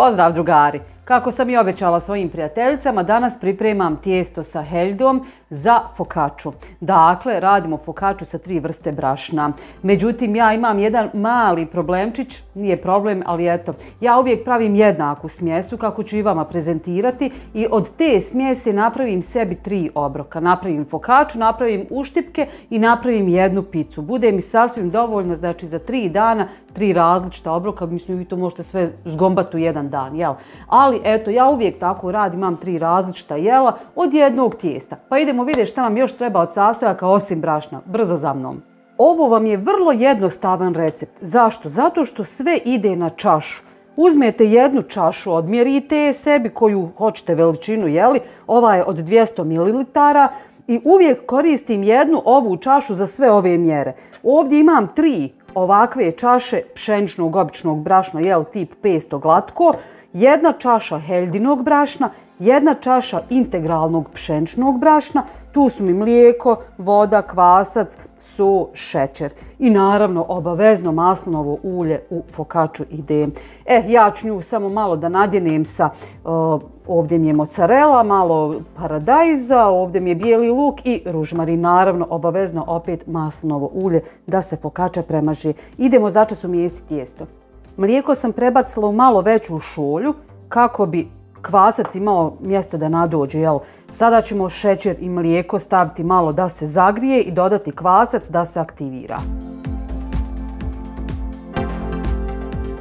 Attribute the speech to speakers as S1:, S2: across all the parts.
S1: Pozdrav drugari! Kako sam i obećala svojim prijateljicama, danas pripremam tijesto sa heljdom za fokaču. Dakle, radimo fokaču sa 3 vrste brašna. Međutim, ja imam jedan mali problemčić, nije problem, ali eto, ja uvijek pravim jednaku smjesu kako ću i vama prezentirati i od te smjese napravim sebi 3 obroka. Napravim fokaču, napravim uštipke i napravim jednu picu. Bude mi sasvim dovoljno, znači za 3 dana 3 različita obroka, mislim vi to možete sve zgombati u jedan dan, jel? Ali eto, ja uvijek tako radim, imam 3 različita jela od jednog tijesta. Pa idemo vidjeti šta nam još treba od sastojaka osim brašna. Brzo za mnom. Ovo vam je vrlo jednostavan recept. Zašto? Zato što sve ide na čašu. Uzmete jednu čašu, odmjerite je sebi koju hoćete veličinu, jeli? Ova je od 200 ml i uvijek koristim jednu ovu čašu za sve ove mjere. Ovdje imam 3 ovakve čaše pšeničnog običnog brašna, jel, tip 500 glatko, jedna čaša heldinog brašna, jedna čaša integralnog pšeničnog brašna, tu su mi mlijeko, voda, kvasac, so, šećer i naravno obavezno maslinovo ulje u fokaču ide. Ja ću nju samo malo da nadjenem sa, ovdje mi je mozzarella, malo paradajza, ovdje mi je bijeli luk i ružmarin, naravno obavezno opet maslinovo ulje da se fokača premaži. Idemo začas umijestiti tijesto. Mlijeko sam prebacila u malo veću šolju kako bi kvasac imao mjesta da nadođe. Jel? Sada ćemo šećer i mlijeko staviti malo da se zagrije i dodati kvasac da se aktivira.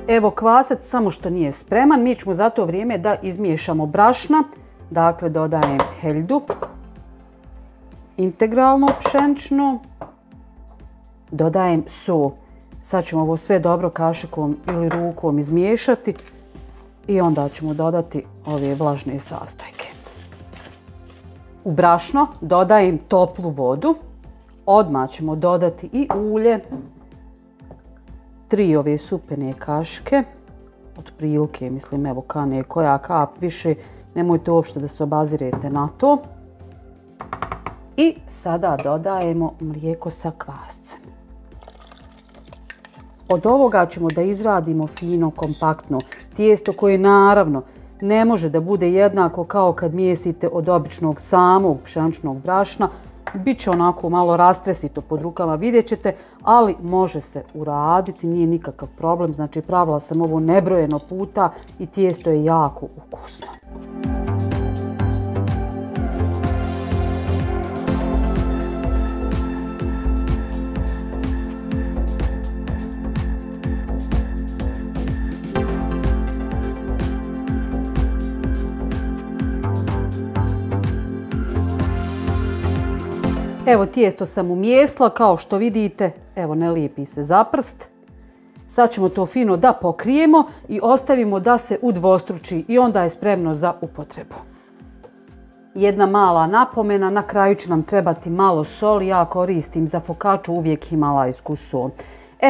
S1: Evo kvasac samo što nije spreman, mi ćemo za to vrijeme da izmiješamo brašna. Dakle, dodajem heldu, integralno pšenično, dodajem so. Sad ćemo ovo sve dobro kašikom ili rukom izmiješati i onda ćemo dodati ove vlažne sastojke. U brašno dodajem toplu vodu, odmah ćemo dodati i ulje, 3 ove supene kašike, otprilike, mislim evo kane koja kap više, nemojte uopšte da se obazirete na to. I sada dodajemo mlijeko sa kvascem. Od ovoga ćemo da izradimo fino, kompaktno tijesto koje naravno ne može da bude jednako kao kad mijesite od običnog samog pšeničnog brašna. Biće onako malo rastresito pod rukama, vidjet ćete, ali može se uraditi, nije nikakav problem. Znači pravila sam ovo nebrojeno puta i tijesto je jako ukusno. Evo tijesto sam umijesla, kao što vidite, evo ne lijepi se za prst. Sad ćemo to fino da pokrijemo i ostavimo da se udvostruči i onda je spremno za upotrebu. Jedna mala napomena, na kraju će nam trebati malo soli, ja koristim za fokaču uvijek himalajsku sol.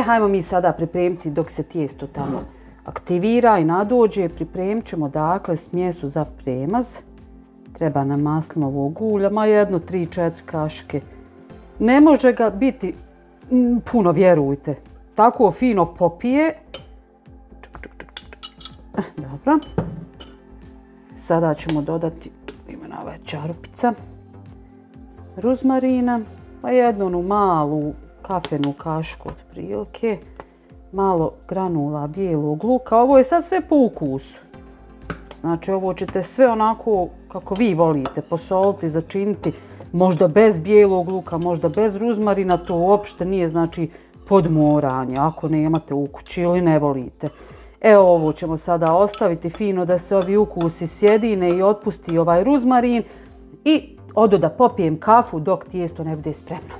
S1: Hajmo mi sada pripremiti dok se tijesto tamo aktivira i nadođe. Pripremit ćemo dakle smjesu za premaz. Treba nam maslinovog ulja, ma jedno 3-4 kašike. Ne može ga biti puno, vjerujte. Tako fino popije. Dobro. Sada ćemo dodati, ima ova čarupica ruzmarina, pa jednu onu malu kafenu kašku otprilike. Malo granula bijelog luka. Ovo je sad sve po ukusu. Znači ovo ćete sve onako kako vi volite posoliti, začiniti, možda bez bijelog luka, možda bez ruzmarina, to uopšte nije znači podmoranje ako nemate u kući ili ne volite. Evo ovo ćemo sada ostaviti fino da se ovi ukusi sjedine i otpusti ovaj ruzmarin i odo da popijem kafu dok tijesto ne bude spremno.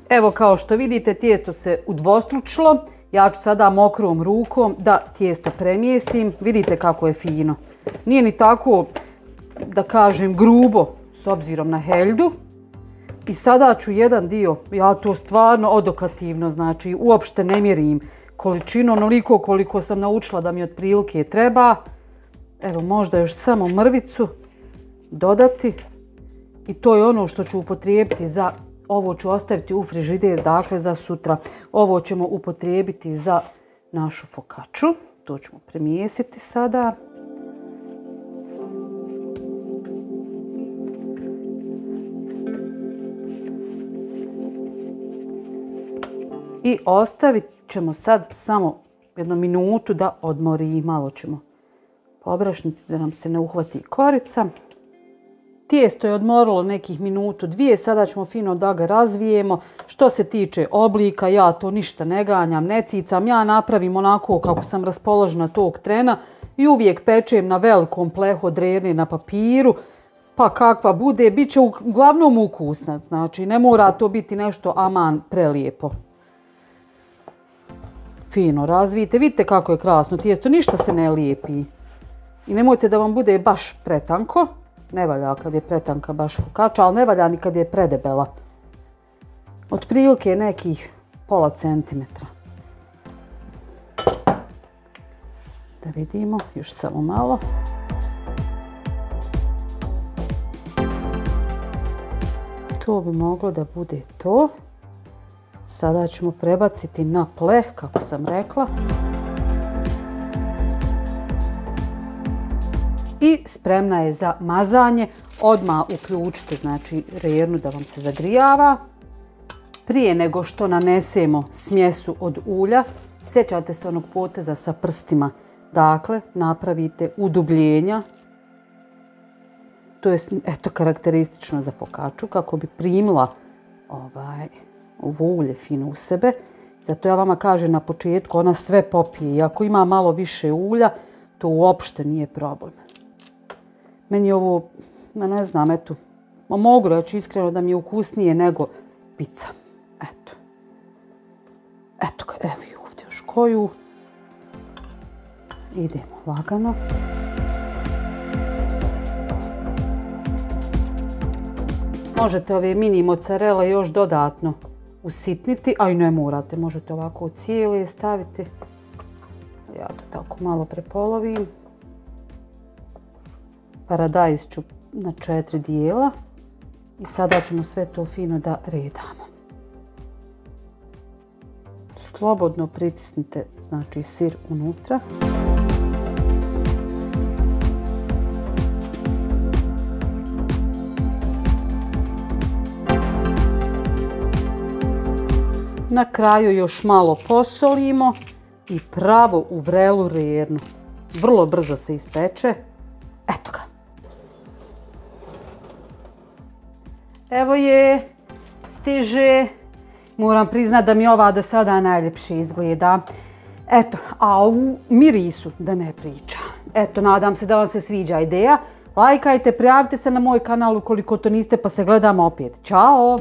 S1: Evo kao što vidite tijesto se udvostručilo, ja ću sada mokrom rukom da tijesto premijesim, vidite kako je fino. Nije ni tako, da kažem, grubo s obzirom na heldu. I sada ću jedan dio, ja to stvarno odokativno, znači uopšte ne mjerim količinu, onoliko koliko sam naučila da mi otprilike treba. Evo možda još samo mrvicu dodati i to je ono što ću upotrijebiti za, ovo ću ostaviti u frižider, dakle za sutra. Ovo ćemo upotrijebiti za našu fokaču, to ćemo premijesiti sada. I ostavit ćemo sad samo jednu minutu da odmori. Malo ćemo pobrašniti da nam se ne uhvati korica. Tijesto je odmorilo nekih minutu, dvije, sada ćemo fino da ga razvijemo. Što se tiče oblika, ja to ništa ne ganjam, ne cicam, ja napravim onako kako sam raspoložena tog trena i uvijek pečem na velikom plehu od rerne na papiru, pa kakva bude, bit će uglavnom ukusna, znači ne mora to biti nešto aman prelijepo. Fino razvijete, vidite kako je krasno tijesto, ništa se ne lijepi. I nemojte da vam bude baš pretanko. Ne valja kad je pretanka baš fokača, ali ne valja ni kad je predebela. Otprilike nekih pola centimetra. Da vidimo, još samo malo. To bi moglo da bude to. Sada ćemo prebaciti na pleh, kako sam rekla. I spremna je za mazanje. Odmah uključite znači rernu da vam se zagrijava. Prije nego što nanesemo smjesu od ulja, sjećate se onog poteza sa prstima. Dakle, napravite udubljenja. To je eto karakteristično za fokaču kako bi primila ovo ulje fino u sebe. Zato ja vama kažem na početku, ona sve popije. I ako ima malo više ulja, to uopšte nije problem. Meni je ovo, ne znam, eto, mogu reći iskreno da mi je ukusnije nego pizza. Eto. Eto ga, evo i ovdje još koju. Idemo lagano. Možete ove mini mozzarelle još dodatno usitniti, a i ne morate, možete ovako cijele staviti. Ja to tako malo prepolovim. Paradajz ću na 4 dijela i sada ćemo sve to fino da redamo. Slobodno pritisnite znači sir unutra. Na kraju još malo posolimo i pravo u vrelu rernu. Vrlo brzo se ispeče. Eto ga. Evo je, stiže. Moram priznati da mi ova do sada najljepše izgleda. Eto, a u mirisu da ne priča. Eto, nadam se da vam se sviđa ideja. Lajkajte, prijavite se na moj kanal ukoliko to niste, pa se gledamo opet. Ćao!